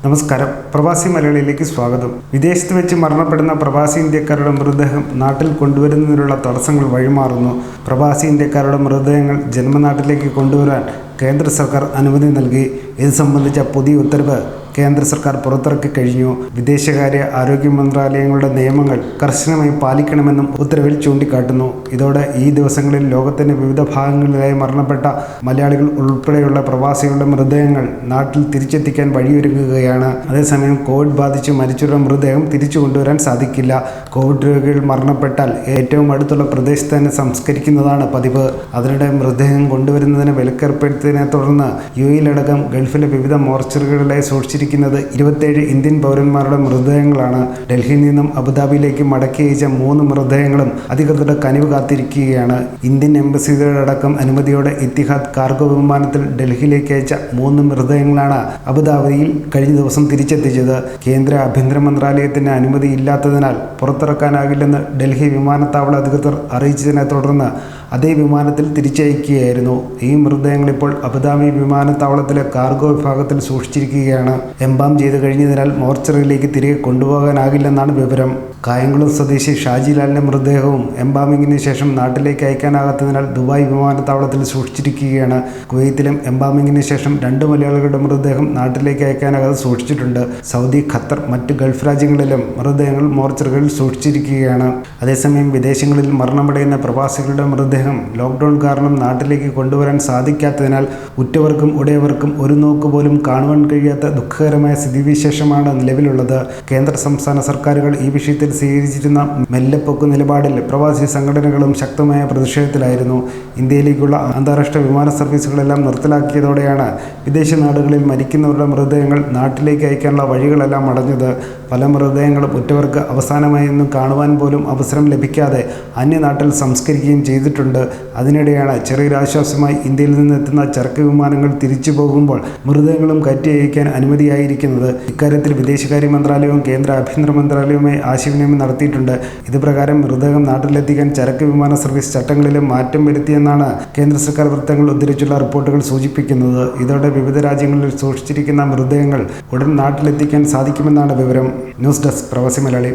നമസ്കാരം. പ്രവാസി മലയാളിയിലേക്ക് സ്വാഗതം. വിദേശത്ത് വെച്ച് മരണപ്പെടുന്ന പ്രവാസി ഇന്ത്യക്കാരുടെ മൃതദേഹം നാട്ടിൽ കൊണ്ടുവരുന്നതിനുള്ള തടസ്സങ്ങൾ വഴിമാറുന്നു. പ്രവാസി ഇന്ത്യക്കാരുടെ മൃതദേഹങ്ങൾ ജന്മനാട്ടിലേക്ക് കൊണ്ടുവരാൻ കേന്ദ്ര സർക്കാർ അനുമതി നൽകി. ഇത് സംബന്ധിച്ച പുതിയ ഉത്തരവ് കേന്ദ്ര സർക്കാർ പുറത്തിറക്കി കഴിഞ്ഞു. വിദേശകാര്യ ആരോഗ്യ മന്ത്രാലയങ്ങളുടെ നിയമങ്ങൾ കർശനമായി പാലിക്കണമെന്നും ഉത്തരവിൽ ചൂണ്ടിക്കാട്ടുന്നു. ഇതോടെ ഈ ദിവസങ്ങളിൽ ലോകത്തിന്റെ വിവിധ ഭാഗങ്ങളിലായി മരണപ്പെട്ട മലയാളികൾ ഉൾപ്പെടെയുള്ള പ്രവാസികളുടെ മൃതദേഹങ്ങൾ നാട്ടിൽ തിരിച്ചെത്തിക്കാൻ വഴിയൊരുങ്ങുകയാണ്. അതേസമയം കോവിഡ് ബാധിച്ച് മരിച്ചവരുടെ മൃതദേഹം തിരിച്ചു കൊണ്ടുവരാൻ സാധിക്കില്ല. കോവിഡ് രോഗികൾ മരണപ്പെട്ടാൽ ഏറ്റവും അടുത്തുള്ള പ്രദേശത്ത് തന്നെ സംസ്കരിക്കുന്നതാണ് പതിവ്. അതിനിടെ മൃതദേഹം കൊണ്ടുവരുന്നതിന് വിലക്കേർപ്പെടുത്തിയതിനെ തുടർന്ന് യുഎഇയിലടക്കം ഗൾഫിലെ വിവിധ മോർച്ചറികളിലായി സൂക്ഷിച്ചിരിക്കുന്നത് 27 ഇന്ത്യൻ പൗരന്മാരുടെ മൃതദേഹങ്ങളാണ്. ഡൽഹിയിൽ നിന്നും അബുദാബിയിലേക്ക് മടക്കി അയച്ച 3 മൃതദേഹങ്ങളും അധികൃതരുടെ കനിവ് കാത്തിരിക്കുകയാണ്. ഇന്ത്യൻ എംബസിയുടെയടക്കം അനുമതിയോടെ ഇത്തിഹാദ് കാർഗോ വിമാനത്തിൽ ഡൽഹിയിലേക്ക് അയച്ച 3 മൃതദേഹങ്ങളാണ് അബുദാബിയിൽ കഴിഞ്ഞ ദിവസം തിരിച്ചെത്തിച്ചത്. കേന്ദ്ര ആഭ്യന്തര മന്ത്രാലയത്തിന് അനുമതി ഇല്ലാത്തതിനാൽ പുറത്തിറക്കാനാകില്ലെന്ന് ഡൽഹി വിമാനത്താവള അധികൃതർ അറിയിച്ചതിനെ തുടർന്ന് അതേ വിമാനത്തിൽ തിരിച്ചയക്കുകയായിരുന്നു. ഈ മൃതദേഹങ്ങൾ ഇപ്പോൾ അബുദാബി വിമാനത്താവളത്തിലെ കാർഗോ വിഭാഗത്തിൽ സൂക്ഷിച്ചിരിക്കുകയാണ്. എംബാം ചെയ്ത് കഴിഞ്ഞതിനാൽ മോർച്ചറിയിലേക്ക് തിരികെ കൊണ്ടുപോകാനാകില്ലെന്നാണ് വിവരം. കായംകുളം സ്വദേശി ഷാജിലാലിന്റെ മൃതദേഹവും എംബാമിങ്ങിന് ശേഷം നാട്ടിലേക്ക് അയക്കാനാകാത്തതിനാൽ ദുബായ് വിമാനത്താവളത്തിൽ സൂക്ഷിച്ചിരിക്കുകയാണ്. കുവൈത്തിലും എംബാമിങ്ങിന് ശേഷം 2 മലയാളികളുടെ മൃതദേഹം നാട്ടിലേക്ക് അയക്കാനാകാതെ സൂക്ഷിച്ചിട്ടുണ്ട്. സൗദി, ഖത്തർ, മറ്റ് ഗൾഫ് രാജ്യങ്ങളിലും മൃതദേഹങ്ങൾ മോർച്ചറികളിൽ സൂക്ഷിച്ചിരിക്കുകയാണ്. അതേസമയം വിദേശങ്ങളിൽ മരണമടയുന്ന പ്രവാസികളുടെ മൃതദേഹം ലോക്ക്ഡൌൺ കാരണം നാട്ടിലേക്ക് കൊണ്ടുവരാൻ സാധിക്കാത്തതിനാൽ ഉറ്റവർക്കും ഉടയവർക്കും ഒരു നോക്ക് പോലും കാണുവാൻ കഴിയാത്ത ദുഃഖകരമായ സ്ഥിതിവിശേഷമാണ് നിലവിലുള്ളത്. കേന്ദ്ര സംസ്ഥാന സർക്കാരുകൾ ഈ വിഷയത്തിൽ സ്വീകരിച്ചിരുന്ന മെല്ലെപ്പൊക്ക് നിലപാടിൽ പ്രവാസി സംഘടനകളും ശക്തമായ പ്രതിഷേധത്തിലായിരുന്നു. ഇന്ത്യയിലേക്കുള്ള അന്താരാഷ്ട്ര വിമാന സർവീസുകളെല്ലാം നിർത്തലാക്കിയതോടെയാണ് വിദേശ നാടുകളിൽ മരിക്കുന്നവരുടെ മൃതദേഹങ്ങൾ നാട്ടിലേക്ക് അയക്കാനുള്ള വഴികളെല്ലാം അടഞ്ഞത്. പല മൃതദേഹങ്ങളും ഉറ്റവർക്ക് അവസാനമായി ഒന്നും കാണുവാൻ പോലും അവസരം ലഭിക്കാതെ അന്യനാട്ടിൽ സംസ്കരിക്കുകയും ചെയ്തിട്ടുണ്ട്. അതിനിടെയാണ് ചെറിയൊരാശ്വാസമായി ഇന്ത്യയിൽ നിന്ന് എത്തുന്ന ചരക്ക് വിമാനങ്ങൾ തിരിച്ചു പോകുമ്പോൾ മൃതദേഹങ്ങളും കയറ്റി അയക്കാൻ അനുമതിയായിരിക്കുന്നത്. ഇക്കാര്യത്തിൽ വിദേശകാര്യ മന്ത്രാലയവും കേന്ദ്ര ആഭ്യന്തര മന്ത്രാലയവുമായി ആശയവിനിമയം നടത്തിയിട്ടുണ്ട്. ഇത് പ്രകാരം മൃതദേഹം നാട്ടിലെത്തിക്കാൻ ചരക്ക് വിമാന സർവീസ് ചട്ടങ്ങളിലും മാറ്റം വരുത്തിയെന്നാണ് കേന്ദ്ര സർക്കാർ വൃത്തങ്ങൾ ഉദ്ധരിച്ചുള്ള റിപ്പോർട്ടുകൾ സൂചിപ്പിക്കുന്നത്. ഇതോടെ വിവിധ രാജ്യങ്ങളിൽ സൂക്ഷിച്ചിരിക്കുന്ന മൃതദേഹങ്ങൾ ഉടൻ നാട്ടിലെത്തിക്കാൻ സാധിക്കുമെന്നാണ് വിവരം. ന്യൂസ് ഡെസ്ക് പ്രവാസി മലയാളി.